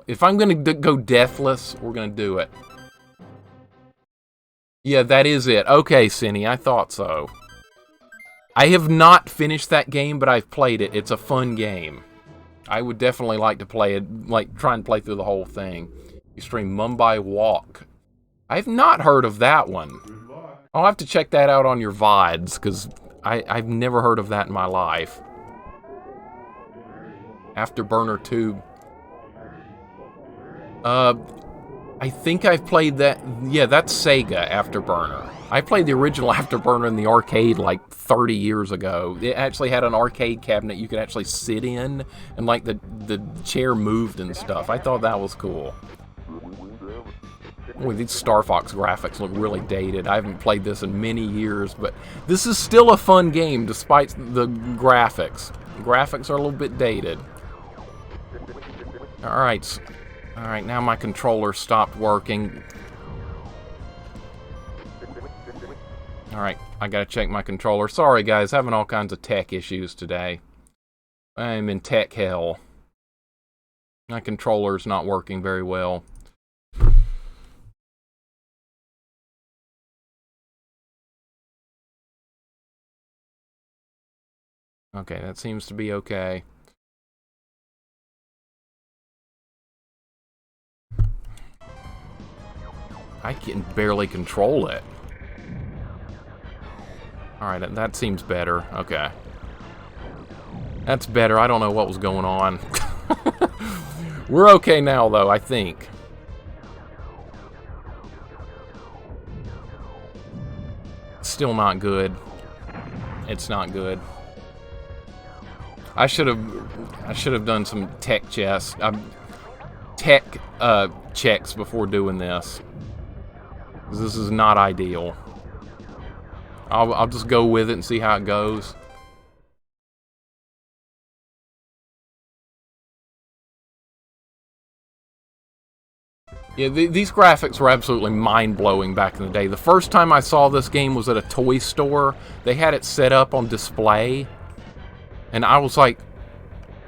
If I'm gonna go Deathless, we're gonna do it. Yeah, that is it. Okay, Cinny, I thought so. I have not finished that game, but I've played it. It's a fun game. I would definitely like to play it, like try and play through the whole thing. Extreme Mumbai Walk. I've not heard of that one. I'll have to check that out on your VODs, because I've never heard of that in my life. Afterburner 2. I think I've played that. Yeah, that's Sega Afterburner. I played the original Afterburner in the arcade like 30 years ago. It actually had an arcade cabinet you could actually sit in, and like the chair moved and stuff. I thought that was cool. Boy, these StarFox graphics look really dated. I haven't played this in many years, but this is still a fun game despite the graphics. The graphics are a little bit dated. Alright, now my controller stopped working. Alright, I gotta check my controller. Sorry guys, having all kinds of tech issues today. I'm in tech hell. My controller's not working very well. Okay, that seems to be okay. I can barely control it. Alright, that seems better. Okay. That's better. I don't know what was going on. We're okay now, though, I think. Still not good. It's not good. I should have done some tech checks before doing this. This is not ideal. I'll just go with it and see how it goes. Yeah, these graphics were absolutely mind-blowing back in the day. The first time I saw this game was at a toy store. They had it set up on display. And I was like,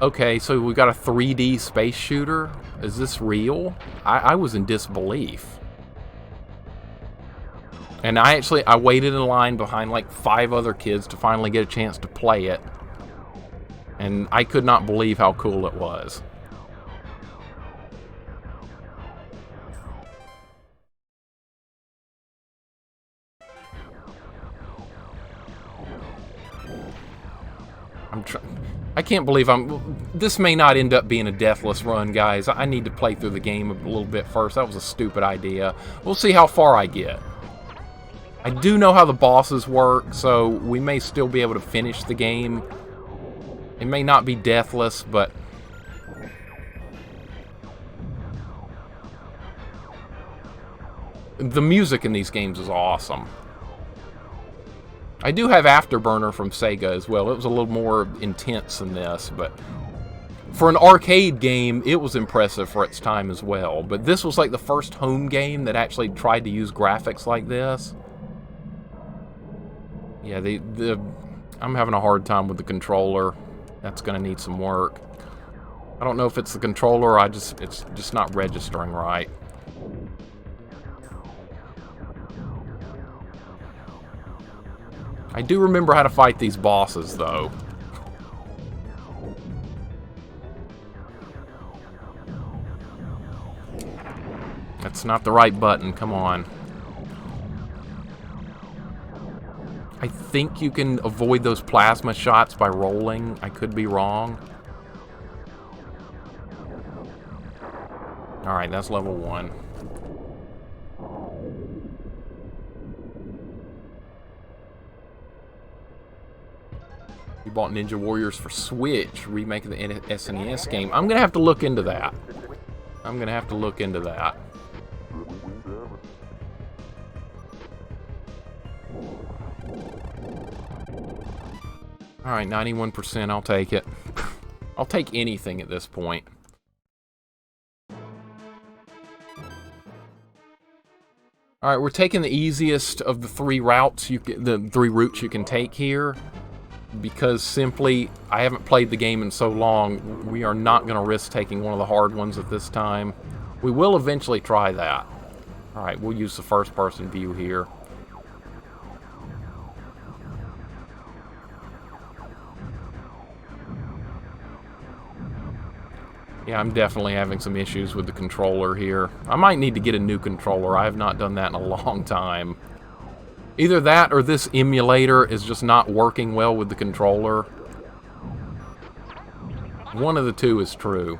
okay, so we got a 3D space shooter? Is this real? I was in disbelief. And I waited in line behind like 5 other kids to finally get a chance to play it. And I could not believe how cool it was. I can't believe this may not end up being a Deathless run, guys. I need to play through the game a little bit first. That was a stupid idea. We'll see how far I get. I do know how the bosses work, so we may still be able to finish the game. It may not be Deathless, but... the music in these games is awesome. I do have Afterburner from Sega as well. It was a little more intense than this, but for an arcade game, it was impressive for its time as well. But this was like the first home game that actually tried to use graphics like this. Yeah, I'm having a hard time with the controller. That's going to need some work. I don't know if it's the controller or it's just not registering right. I do remember how to fight these bosses, though. That's not the right button, come on. I think you can avoid those plasma shots by rolling. I could be wrong. Alright, that's level 1. You bought Ninja Warriors for Switch, remake of the SNES game. I'm gonna have to look into that. Alright, 91%, I'll take it. I'll take anything at this point. Alright, we're taking the easiest of the 3 routes the 3 routes you can take here. because simply I haven't played the game in so long, we are not going to risk taking one of the hard ones at this time. We will eventually try that. Alright, we'll use the first person view here. Yeah, I'm definitely having some issues with the controller here. I might need to get a new controller. I have not done that in a long time. Either that or this emulator is just not working well with the controller. One of the two is true.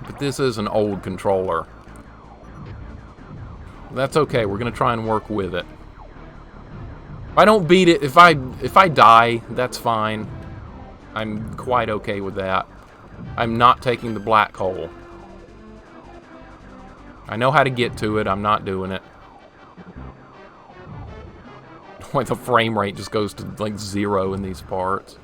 But this is an old controller. That's okay, we're going to try and work with it. If I don't beat it, if I die, that's fine. I'm quite okay with that. I'm not taking the black hole. I know how to get to it, I'm not doing it. Like the frame rate just goes to like 0 in these parts.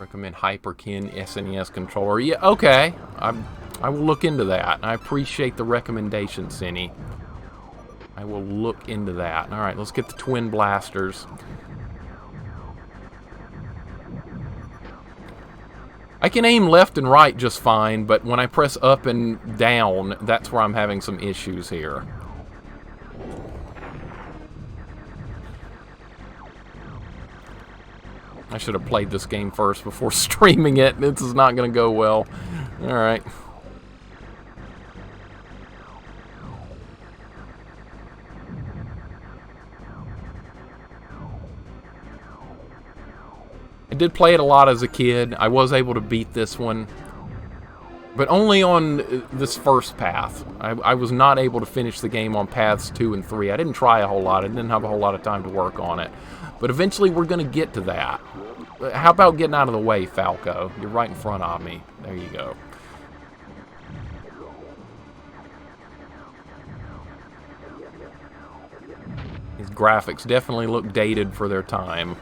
Recommend Hyperkin SNES controller. Yeah, okay. I will look into that. I appreciate the recommendation, Cinny. I will look into that. Alright, let's get the twin blasters. I can aim left and right just fine, but when I press up and down, that's where I'm having some issues here. I should have played this game first before streaming it. This is not going to go well. Alright. I did play it a lot as a kid. I was able to beat this one, but only on this first path. I was not able to finish the game on paths 2 and 3. I didn't try a whole lot. I didn't have a whole lot of time to work on it. But eventually we're going to get to that. How about getting out of the way, Falco? You're right in front of me. There you go. These graphics definitely look dated for their time.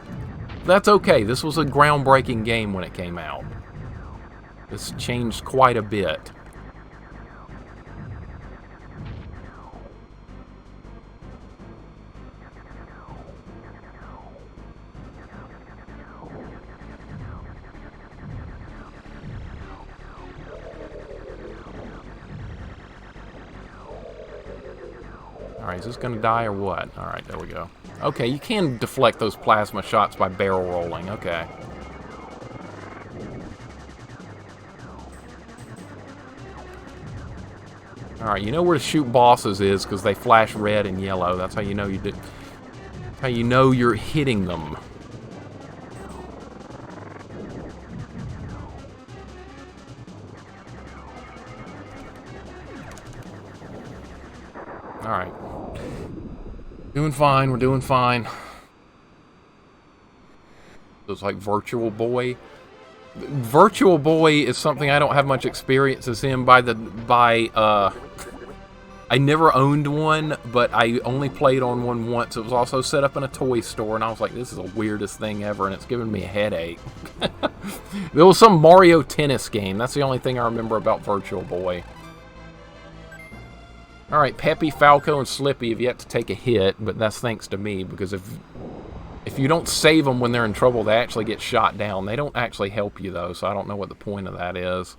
That's okay. This was a groundbreaking game when it came out. This changed quite a bit. Alright, is this going to die or what? Alright, there we go. Okay, you can deflect those plasma shots by barrel rolling. Okay. Alright, you know where to shoot bosses is because they flash red and yellow. That's how you know you did. That's how you know you're hitting them. Alright. Doing fine, we're doing fine. It's like Virtual Boy. Virtual Boy is something I don't have much experience as in I never owned one, but I only played on one once. It was also set up in a toy store, and I was like, this is the weirdest thing ever, and it's giving me a headache. There was some Mario Tennis game. That's the only thing I remember about Virtual Boy. Alright, Peppy, Falco, and Slippy have yet to take a hit, but that's thanks to me, because if you don't save them when they're in trouble, they actually get shot down. They don't actually help you, though, so I don't know what the point of that is.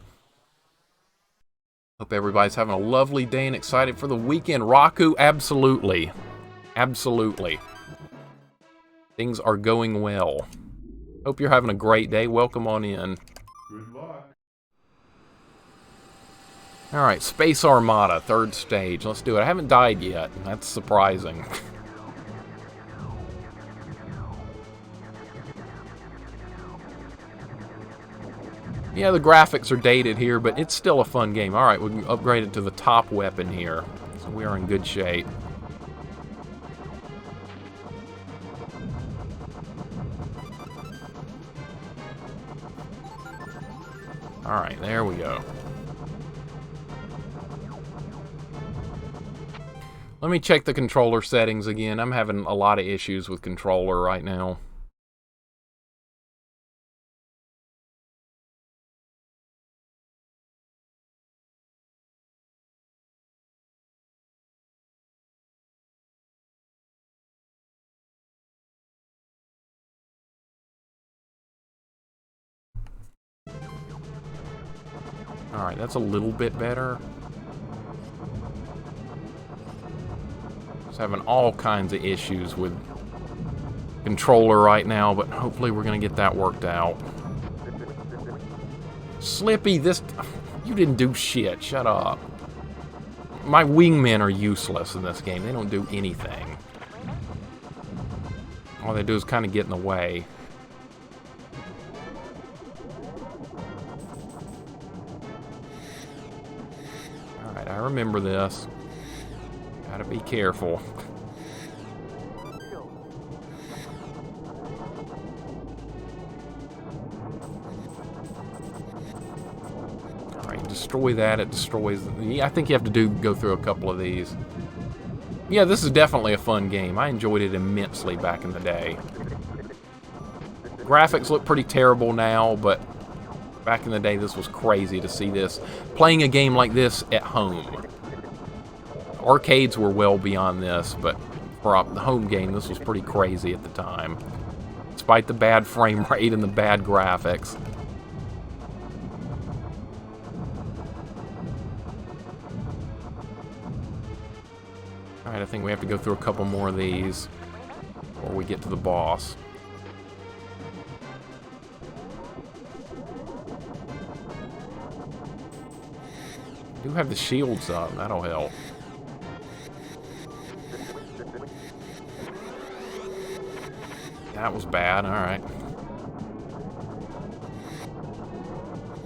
Hope everybody's having a lovely day and excited for the weekend. Raku, absolutely. Absolutely. Things are going well. Hope you're having a great day. Welcome on in. Good luck. Alright, Space Armada, 3rd stage. Let's do it. I haven't died yet. That's surprising. Yeah, the graphics are dated here, but it's still a fun game. Alright, we can upgrade it to the top weapon here. So we are in good shape. Alright, there we go. Let me check the controller settings again. I'm having a lot of issues with controller right now. Alright, that's a little bit better. Just having all kinds of issues with controller right now, but hopefully we're going to get that worked out. Slippy, this... You didn't do shit. Shut up. My wingmen are useless in this game. They don't do anything. All they do is kind of get in the way. Alright, I remember this. Gotta be careful. Destroy that, it destroys... Yeah, I think you have to go through a couple of these. Yeah, this is definitely a fun game. I enjoyed it immensely back in the day. Graphics look pretty terrible now, but back in the day this was crazy to see this. Playing a game like this at home. Arcades were well beyond this, but for the home game this was pretty crazy at the time. Despite the bad frame rate and the bad graphics. Alright, I think we have to go through a couple more of these before we get to the boss. I do have the shields up, that'll help. That was bad, alright.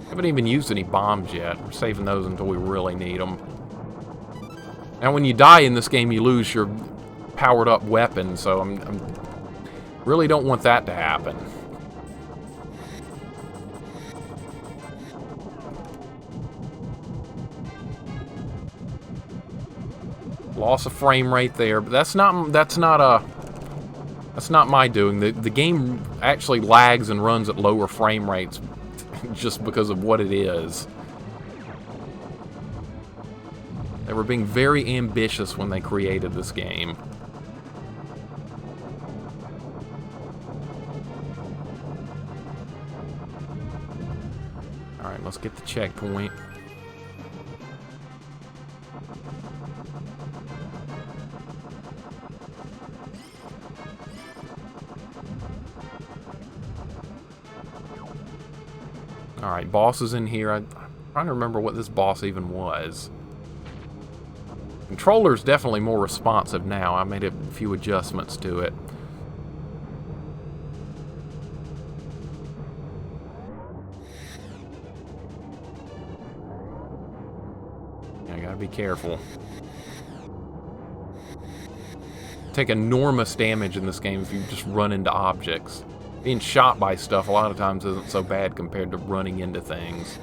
Haven't even used any bombs yet. We're saving those until we really need them. Now, when you die in this game, you lose your powered-up weapon, so I'm really don't want that to happen. Loss of frame rate there, but that's not my doing. The game actually lags and runs at lower frame rates just because of what it is. They were being very ambitious when they created this game. Alright, let's get the checkpoint. Alright, boss is in here. I'm trying to remember what this boss even was. Controller's definitely more responsive now. I made a few adjustments to it. I gotta be careful. Take enormous damage in this game if you just run into objects. Being shot by stuff a lot of times isn't so bad compared to running into things.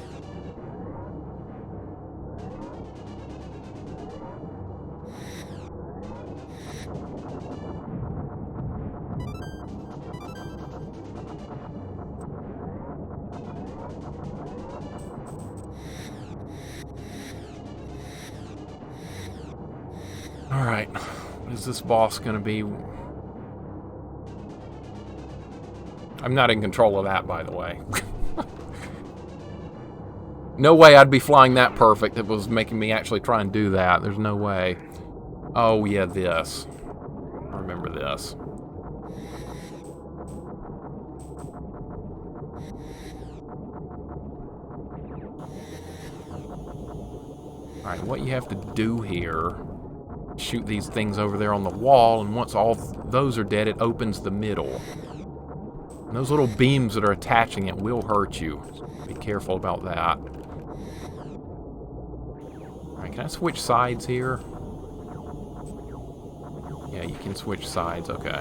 Alright, what is this boss gonna be? I'm not in control of that, by the way. No way I'd be flying that perfect if it was making me actually try and do that. There's no way. Oh, yeah, this. I remember this. Alright, what you have to do here... Shoot these things over there on the wall, and once all those are dead, it opens the middle. And those little beams that are attaching it will hurt you. Be careful about that. Alright, can I switch sides here? Yeah, you can switch sides, okay.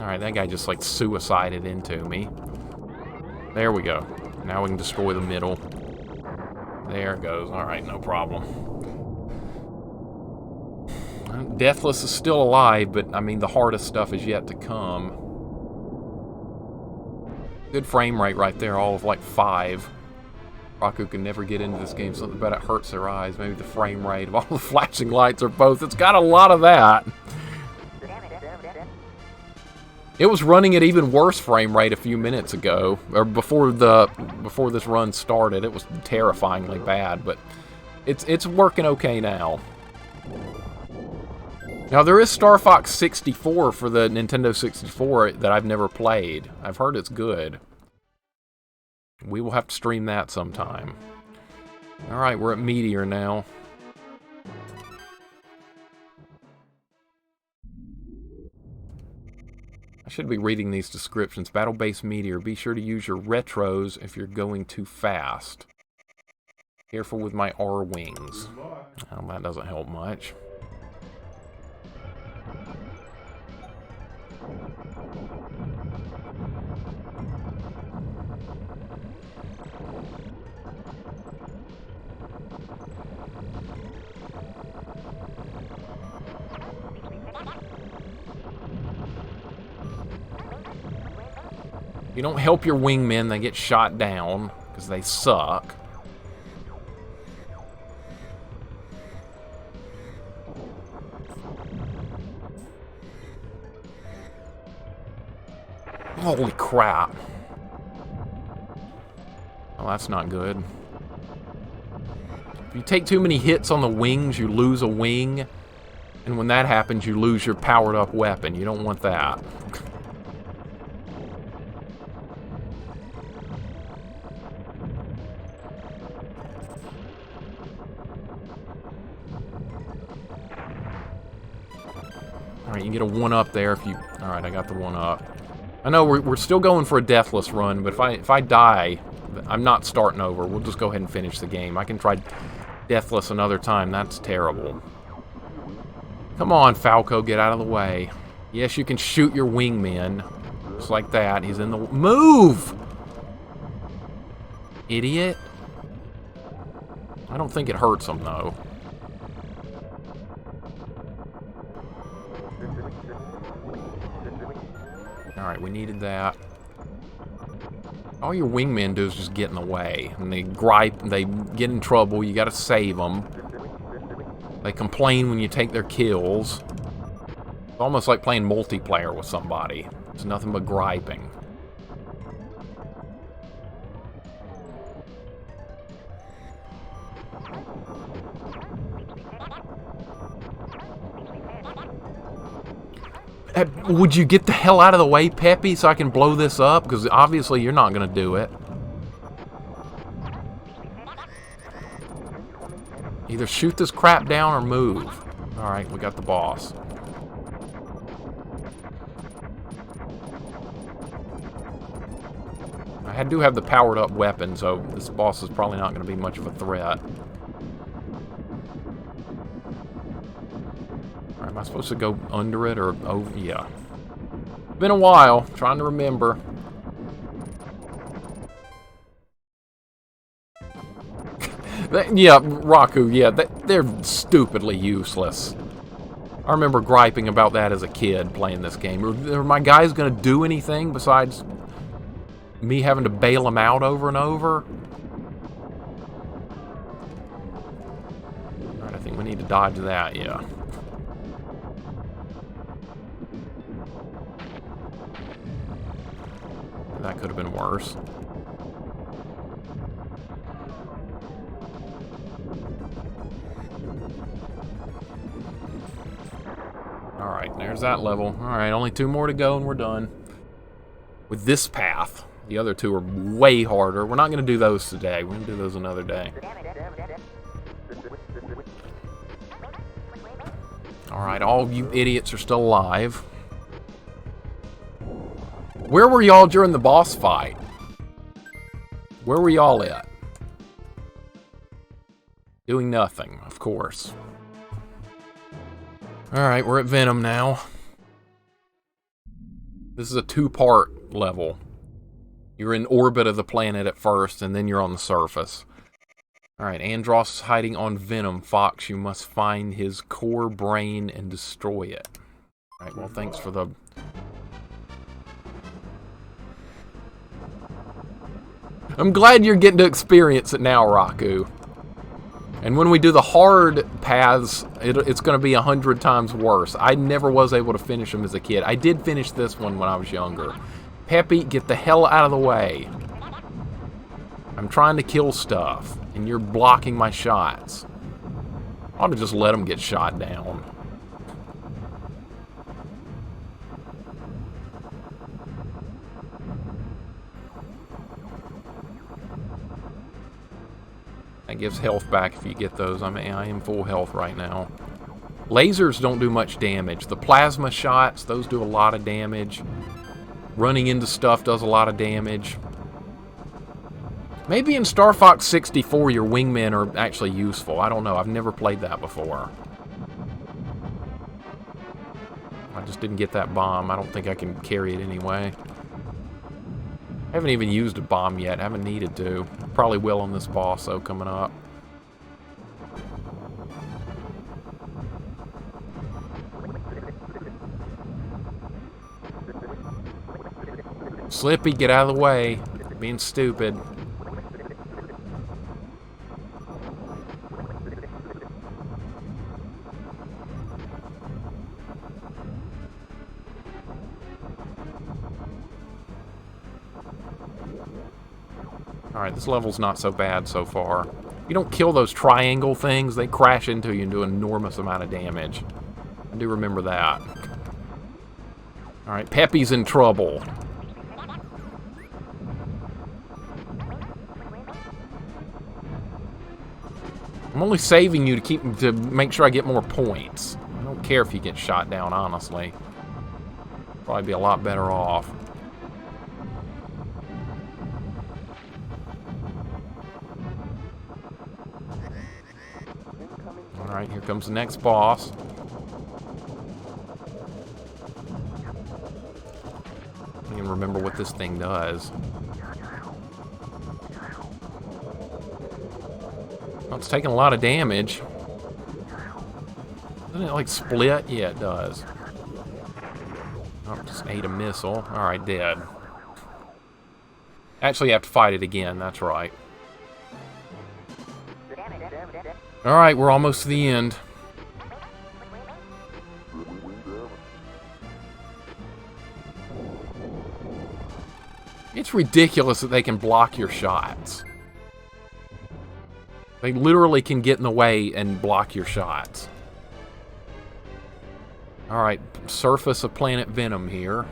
Alright, that guy just like suicided into me. There we go. Now we can destroy the middle. There it goes. Alright, no problem. Deathless is still alive, but I mean the hardest stuff is yet to come. Good frame rate right there, all of like 5. Raku can never get into this game, something about it hurts their eyes. Maybe the frame rate of all the flashing lights or both. It's got a lot of that. It was running at even worse frame rate a few minutes ago, or before this run started. It was terrifyingly bad, but it's working okay now. Now there is StarFox 64 for the Nintendo 64 that I've never played. I've heard it's good. We will have to stream that sometime. All right, we're at Meteor now. I should be reading these descriptions. Battle-based Meteor. Be sure to use your retros if you're going too fast. Careful with my R-wings. Oh, that doesn't help much. You don't help your wingmen, they get shot down, because they suck. Holy crap. Oh, that's not good. If you take too many hits on the wings, you lose a wing. And when that happens, you lose your powered up weapon. You don't want that. Alright, you can get a 1-up there if you... Alright, I got the 1-up. I know we're still going for a Deathless run, but if I die, I'm not starting over. We'll just go ahead and finish the game. I can try Deathless another time. That's terrible. Come on, Falco, get out of the way. Yes, you can shoot your wingmen. Just like that. He's in the... Move! Idiot. I don't think it hurts him, though. Alright, we needed that. All your wingmen do is just get in the way. And they gripe, they get in trouble, you gotta save them. They complain when you take their kills. It's almost like playing multiplayer with somebody. It's nothing but griping. Would you get the hell out of the way, Peppy, so I can blow this up? Because obviously you're not going to do it. Either shoot this crap down or move. Alright, we got the boss. I do have the powered up weapon, so this boss is probably not going to be much of a threat. Am I supposed to go under it or over? Yeah. Been a while. Trying to remember. Yeah, Raku, yeah, they're stupidly useless. I remember griping about that as a kid playing this game. Are my guys going to do anything besides me having to bail them out over and over? Alright, I think we need to dodge that, yeah. That could have been worse. Alright, there's that level. Alright, only 2 more to go and we're done. With this path. The other 2 are way harder. We're not going to do those today. We're going to do those another day. Alright, all you idiots are still alive. Where were y'all during the boss fight? Where were y'all at? Doing nothing, of course. Alright, we're at Venom now. This is a 2-part level. You're in orbit of the planet at first, and then you're on the surface. Alright, Andross is hiding on Venom. Fox, you must find his core brain and destroy it. Alright, well, thanks for the... I'm glad you're getting to experience it now, Raku. And when we do the hard paths, it's going to be 100 times worse. I never was able to finish them as a kid. I did finish this one when I was younger. Peppy, get the hell out of the way. I'm trying to kill stuff, and you're blocking my shots. I ought to just let them get shot down. That gives health back if you get those. I mean, I am full health right now. Lasers don't do much damage. The plasma shots, those do a lot of damage. Running into stuff does a lot of damage. Maybe in StarFox 64 your wingmen are actually useful. I don't know. I've never played that before. I just didn't get that bomb. I don't think I can carry it anyway. I haven't even used a bomb yet. I haven't needed to. Probably will on this boss, though, coming up. Slippy, get out of the way. Being stupid. Alright, this level's not so bad so far. If you don't kill those triangle things, they crash into you and do an enormous amount of damage. I do remember that. Alright, Peppy's in trouble. I'm only saving you to make sure I get more points. I don't care if you get shot down, honestly. Probably be a lot better off. Alright, here comes the next boss. I don't even remember what this thing does. Oh, it's taking a lot of damage. Doesn't it like split? Yeah, it does. Oh, just ate a missile. Alright, dead. Actually, you have to fight it again, that's right. Alright, we're almost to the end. It's ridiculous that they can block your shots. They literally can get in the way and block your shots. Alright, surface of Planet Venom here.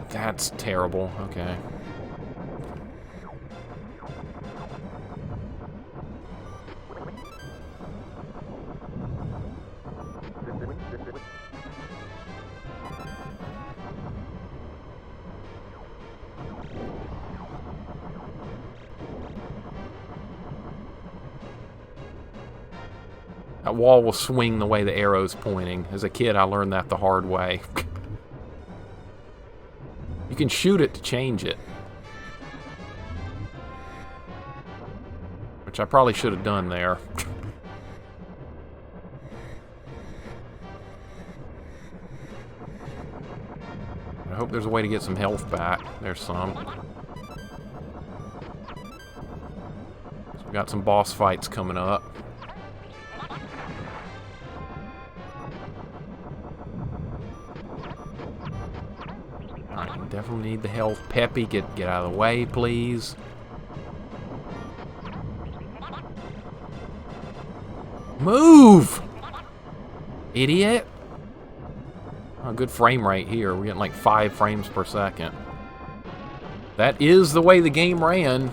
That's terrible. Okay. That wall will swing the way the arrow's pointing. As a kid, I learned that the hard way. You can shoot it to change it. Which I probably should have done there. I hope there's a way to get some health back. There's some. So we got some boss fights coming up. Definitely need the health. Peppy, get out of the way, please. Move! Idiot! Oh, good frame rate here. We're getting like 5 frames per second. That is the way the game ran.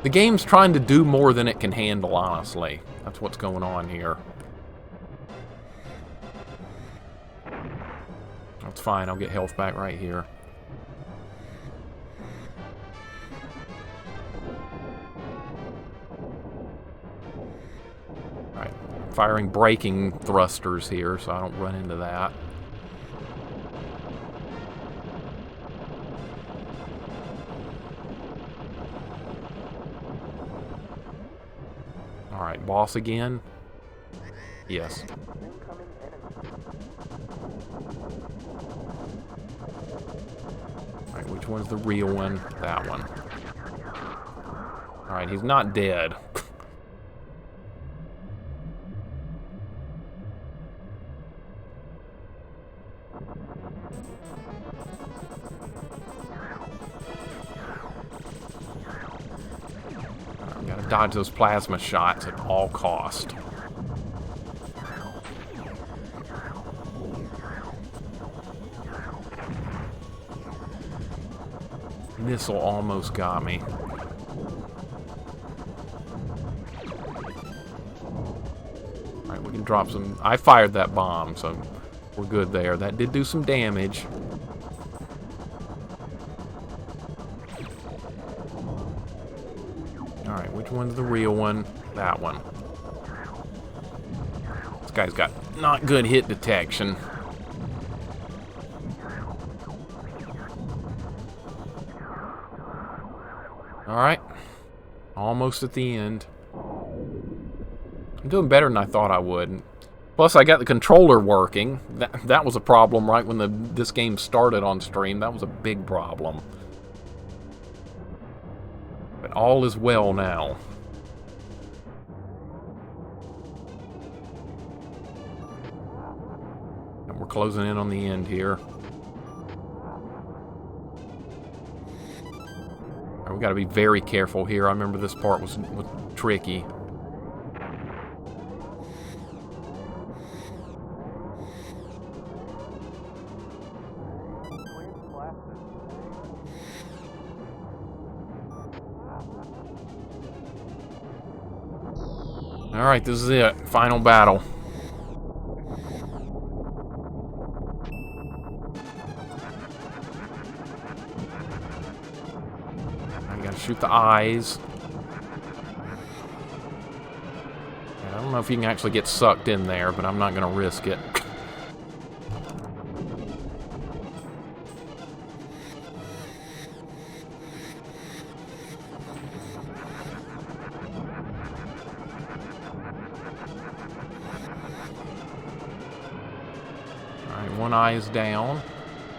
The game's trying to do more than it can handle, honestly. That's what's going on here. That's fine, I'll get health back right here. Alright, firing braking thrusters here so I don't run into that. Alright, boss again? Yes. which one's the real one? That one. Alright, he's not dead. Gotta dodge those plasma shots at all cost. Missile almost got me. Alright, we can drop some... I fired that bomb, so we're good there. That did do some damage. Alright, which one's the real one? That one. This guy's got not good hit detection. Alright. Almost at the end. I'm doing better than I thought I would. Plus, I got the controller working. That was a problem right when this game started on stream. That was a big problem. But all is well now. And we're closing in on the end here. We got to be very careful here. I remember this part was tricky. All right, this is it. Final battle. Shoot the eyes. I don't know if you can actually get sucked in there, but I'm not going to risk it. Alright, one eye is down.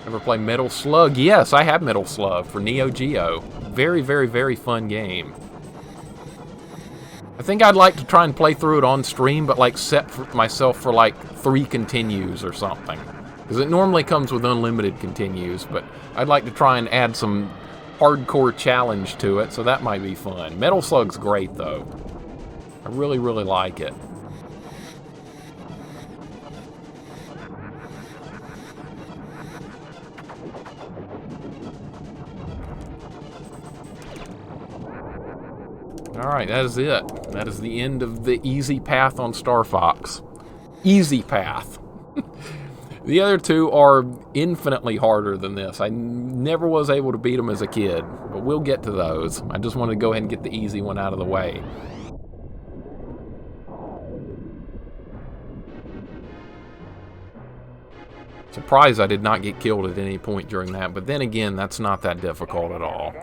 Ever play Metal Slug? Yes, I have Metal Slug for Neo Geo. Very, very, very fun game. I think I'd like to try and play through it on stream, but like set myself for like 3 continues or something. Because it normally comes with unlimited continues, but I'd like to try and add some hardcore challenge to it, so that might be fun. Metal Slug's great, though. I really, really like it. Alright, that is it. That is the end of the easy path on StarFox. Easy path. The other two are infinitely harder than this. I never was able to beat them as a kid, but we'll get to those. I just wanted to go ahead and get the easy one out of the way. Surprised I did not get killed at any point during that, but then again, that's not that difficult at all.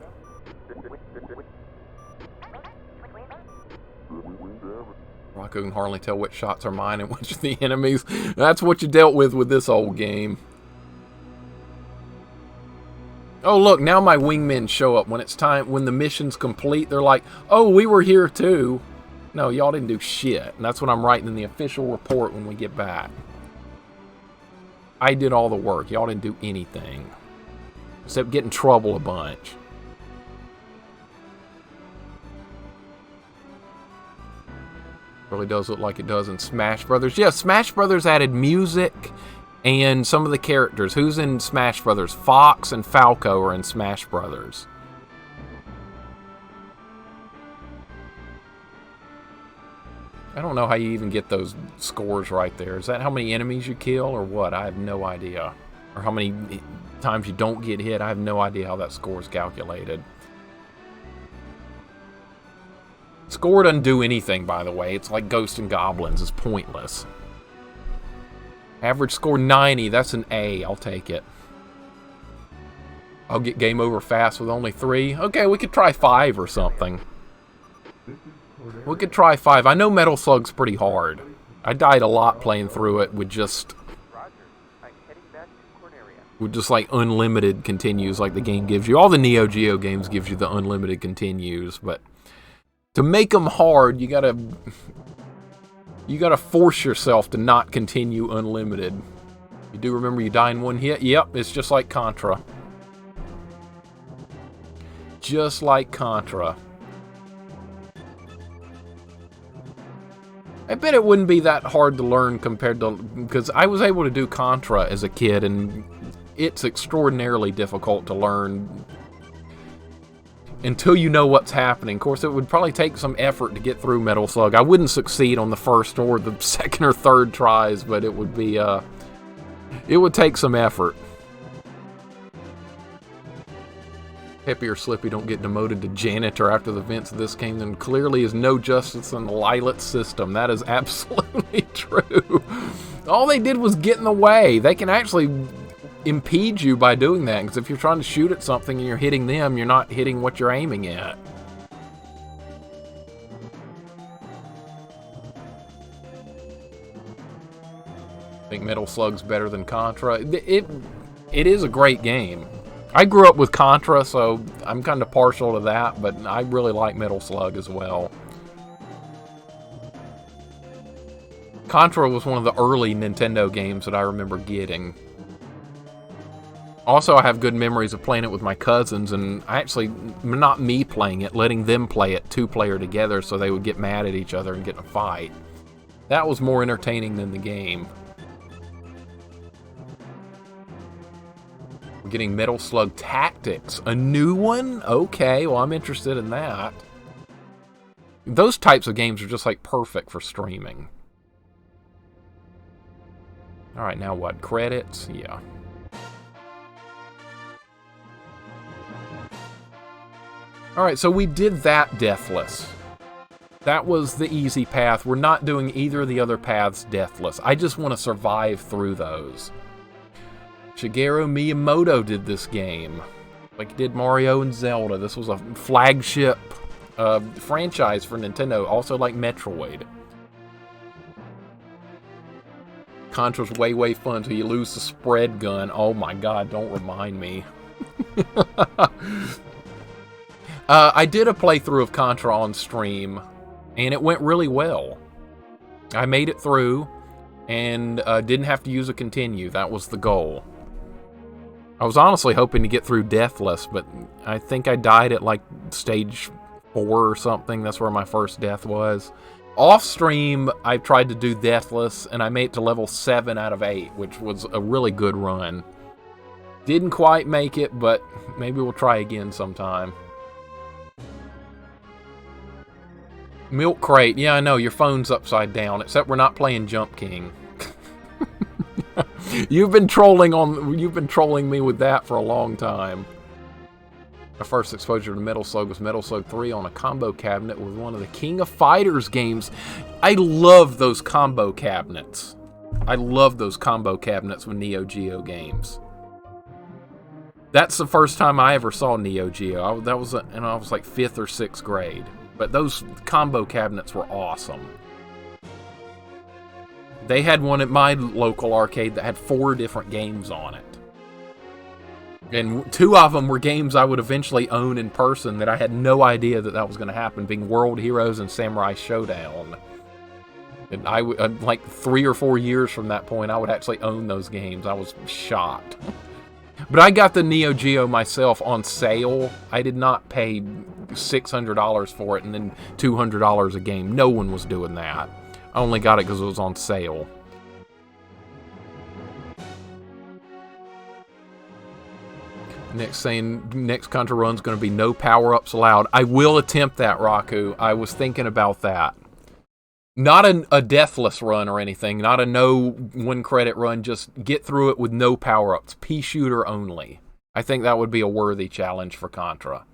Rocco can hardly tell which shots are mine and which are the enemies. That's what you dealt with this old game. Oh look, now my wingmen show up when it's time, when the mission's complete. They're like, oh, we were here too. No, y'all didn't do shit. And that's what I'm writing in the official report when we get back. I did all the work. Y'all didn't do anything. Except get in trouble a bunch. Really does look like it does in Smash Brothers. Yeah, Smash Brothers added music and some of the characters. Who's in Smash Brothers? Fox and Falco are in Smash Brothers. I don't know how you even get those scores right there. Is that how many enemies you kill or what? I have no idea. Or how many times you don't get hit. I have no idea how that score is calculated. Score doesn't do anything, by the way. It's like Ghosts and Goblins. It's pointless. Average score 90. That's an A. I'll take it. I'll get game over fast with only 3. Okay, we could try 5 or something. We could try 5. I know Metal Slug's pretty hard. I died a lot playing through it with just with just like unlimited continues like the game gives you. All the Neo Geo games gives you the unlimited continues, but to make them hard, you gotta force yourself to not continue unlimited. You do remember you die in one hit? Yep, it's just like Contra. Just like Contra. I bet it wouldn't be that hard to learn compared to... because I was able to do Contra as a kid, and it's extraordinarily difficult to learn until you know what's happening. Of course, it would probably take some effort to get through Metal Slug. I wouldn't succeed on the first or the second or third tries, but it would be... it would take some effort. Peppy or Slippy don't get demoted to janitor after the events of this game, then clearly is no justice in the Lilith system. That is absolutely true. All they did was get in the way. They can actually impede you by doing that, because if you're trying to shoot at something and you're hitting them, you're not hitting what you're aiming at. I think Metal Slug's better than Contra. It is a great game. I grew up with Contra, so I'm kind of partial to that, but I really like Metal Slug as well. Contra was one of the early Nintendo games that I remember getting. Also, I have good memories of playing it with my cousins, and actually, not me playing it, letting them play it two-player together so they would get mad at each other and get in a fight. That was more entertaining than the game. We're getting Metal Slug Tactics. A new one? Okay, well, I'm interested in that. Those types of games are just like perfect for streaming. Alright, now what? Credits? Yeah. Alright, so we did that Deathless. That was the easy path. We're not doing either of the other paths Deathless. I just want to survive through those. Shigeru Miyamoto did this game, like he did Mario and Zelda. This was a flagship franchise for Nintendo, also like Metroid. Contra's way fun till you lose the spread gun. Oh my god, don't remind me. I did a playthrough of Contra on stream, and it went really well. I made it through, and didn't have to use a continue. That was the goal. I was honestly hoping to get through Deathless, but I think I died at like stage 4 or something. That's where my first death was. Off stream, I tried to do Deathless, and I made it to level 7 out of 8, which was a really good run. Didn't quite make it, but maybe we'll try again sometime. Milk Crate. Yeah, I know, your phone's upside down, except we're not playing Jump King. You've been trolling me with that for a long time. My first exposure to Metal Slug was Metal Slug 3 on a combo cabinet with one of the King of Fighters games. I love those combo cabinets. I love those combo cabinets with Neo Geo games. That's the first time I ever saw Neo Geo. I was like 5th or 6th grade. But those combo cabinets were awesome. They had one at my local arcade that had 4 different games on it. And 2 of them were games I would eventually own in person that I had no idea that was going to happen, being World Heroes and Samurai Showdown. And I would, like 3 or 4 years from that point, I would actually own those games. I was shocked. But I got the Neo Geo myself on sale. I did not pay $600 for it and then $200 a game. No one was doing that. I only got it because it was on sale. Next Contra run's going to be no power-ups allowed. I will attempt that, Raku. I was thinking about that. Not a deathless run or anything. Not a no 1 credit run. Just get through it with no power-ups. Pea shooter only. I think that would be a worthy challenge for Contra.